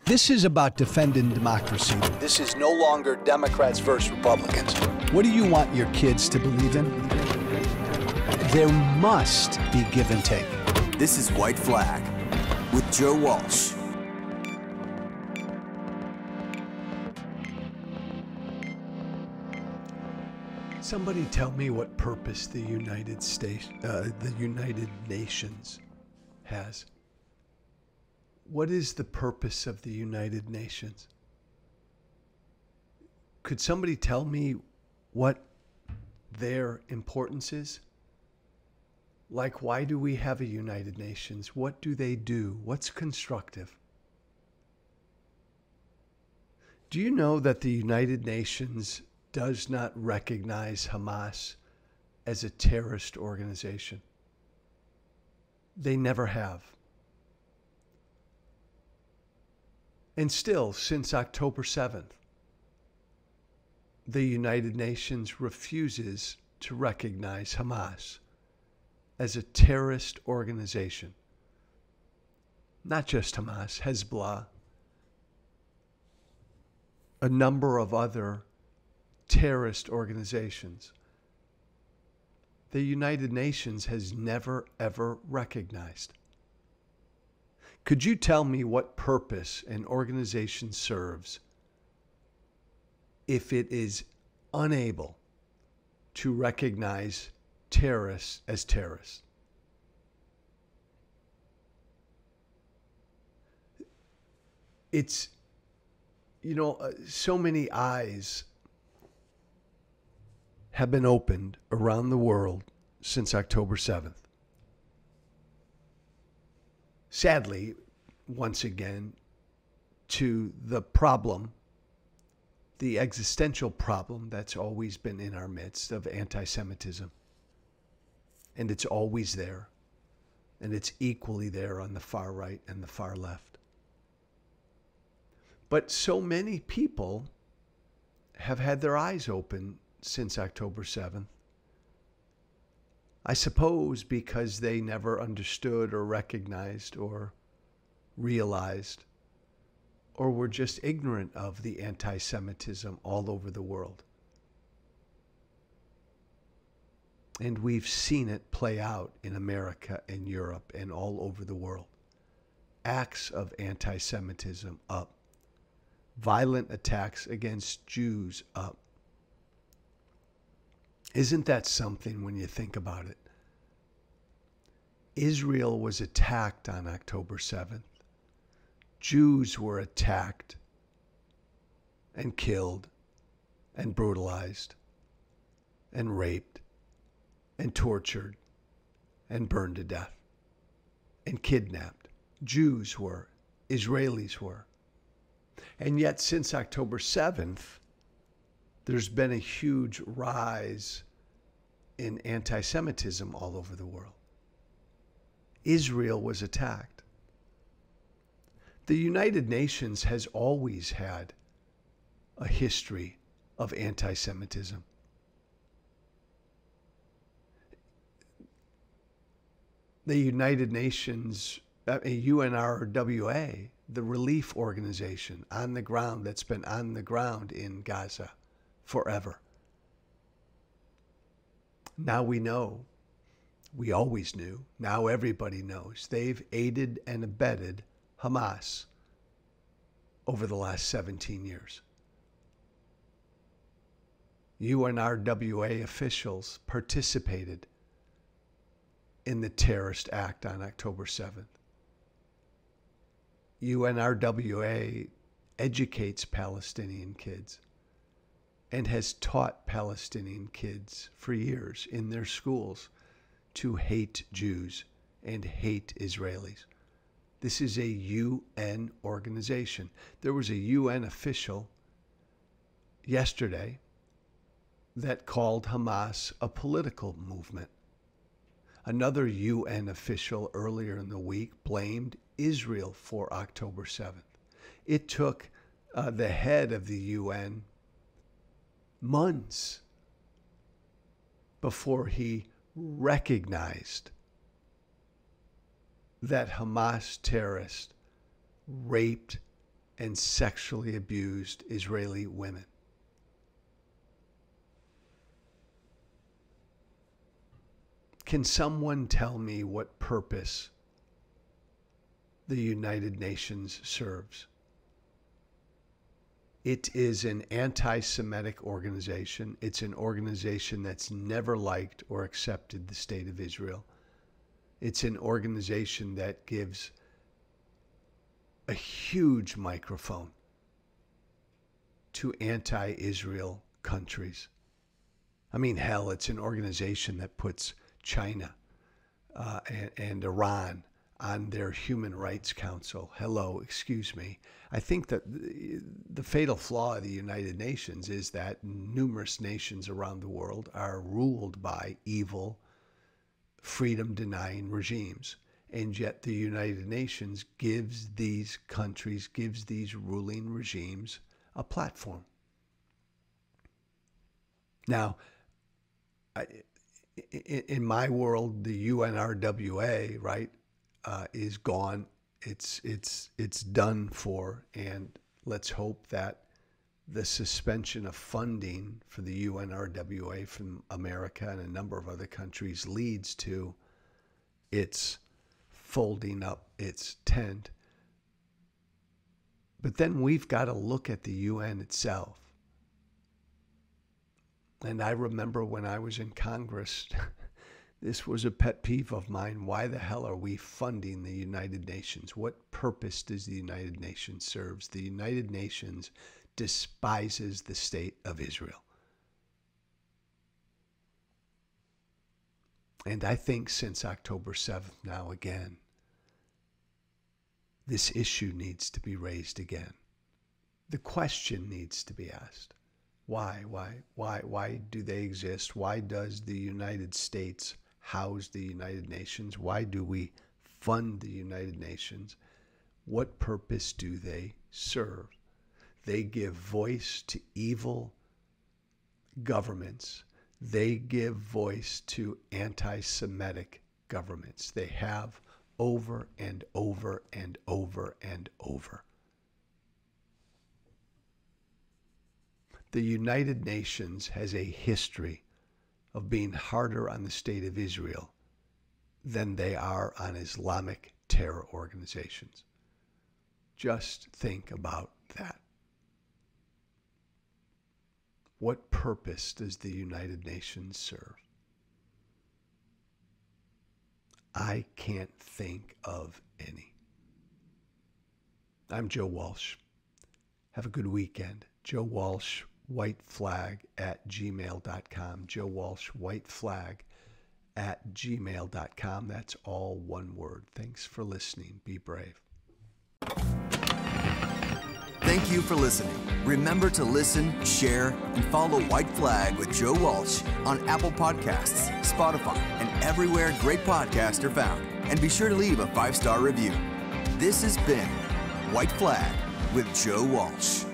This is about defending democracy. This is no longer Democrats versus Republicans. What do you want your kids to believe in? There must be give and take. This is White Flag with Joe Walsh. Somebody tell me what purpose the United Nations has. What is the purpose of the United Nations? Could somebody tell me what their importance is? Like, why do we have a United Nations? What do they do? What's constructive? Do you know that the United Nations does not recognize Hamas as a terrorist organization? They never have. And still, since October 7th, the United Nations refuses to recognize Hamas as a terrorist organization. Not just Hamas, Hezbollah, a number of other terrorist organizations. The United Nations has never, ever recognized. Could you tell me what purpose an organization serves if it is unable to recognize terrorists as terrorists? It's, so many eyes have been opened around the world since October 7th. Sadly, once again, to the problem, the existential problem that's always been in our midst of anti-Semitism. And it's always there. And it's equally there on the far right and the far left. But so many people have had their eyes open since October 7th. I suppose because they never understood or recognized or realized or were just ignorant of the anti-Semitism all over the world. And we've seen it play out in America and Europe and all over the world. Acts of anti-Semitism up. Violent attacks against Jews up. Isn't that something when you think about it? Israel was attacked on October 7th. Jews were attacked and killed and brutalized and raped and tortured and burned to death and kidnapped. Jews were, Israelis were. And yet since October 7th, there's been a huge rise in anti-Semitism all over the world. Israel was attacked. The United Nations has always had a history of anti-Semitism. The United Nations, UNRWA, the relief organization on the ground that's been on the ground in Gaza forever. Now we know, we always knew, now everybody knows, they've aided and abetted Hamas over the last 17 years. UNRWA officials participated in the terrorist act on October 7th. UNRWA educates Palestinian kids and has taught Palestinian kids for years in their schools to hate Jews and hate Israelis. This is a UN organization. There was a UN official yesterday that called Hamas a political movement. Another UN official earlier in the week blamed Israel for October 7th. It took the head of the UN months before he recognized that Hamas terrorists raped and sexually abused Israeli women. Can someone tell me what purpose the United Nations serves? It is an anti-Semitic organization. It's an organization that's never liked or accepted the state of Israel. It's an organization that gives a huge microphone to anti-Israel countries. I mean, hell, it's an organization that puts China and Iran on their Human Rights Council. Hello, excuse me. I think that the fatal flaw of the United Nations is that numerous nations around the world are ruled by evil, freedom-denying regimes. And yet the United Nations gives these countries, gives these ruling regimes a platform. Now, in my world, the UNRWA, right, is gone. It's done for, and let's hope that the suspension of funding for the UNRWA from America and a number of other countries leads to its folding up its tent. But then we've got to look at the UN itself. And I remember when I was in Congress, this was a pet peeve of mine. Why the hell are we funding the United Nations? What purpose does the United Nations serve? The United Nations despises the state of Israel. And I think since October 7th now again, this issue needs to be raised again. The question needs to be asked. Why do they exist? Why does the United States house the United Nations? Why do we fund the United Nations? What purpose do they serve? They give voice to evil governments. They give voice to anti-Semitic governments. They have over and over and over and over. The United Nations has a history of being harder on the state of Israel than they are on Islamic terror organizations. Just think about that. What purpose does the United Nations serve? I can't think of any. I'm Joe Walsh. Have a good weekend. Joe Walsh, white flag @gmail.com. Joe Walsh, white flag @gmail.com. That's all one word. Thanks for listening. Be brave. Thank you for listening. Remember to listen, share, and follow White Flag with Joe Walsh on Apple Podcasts, Spotify, and everywhere great podcasts are found. And be sure to leave a 5-star review. This has been White Flag with Joe Walsh.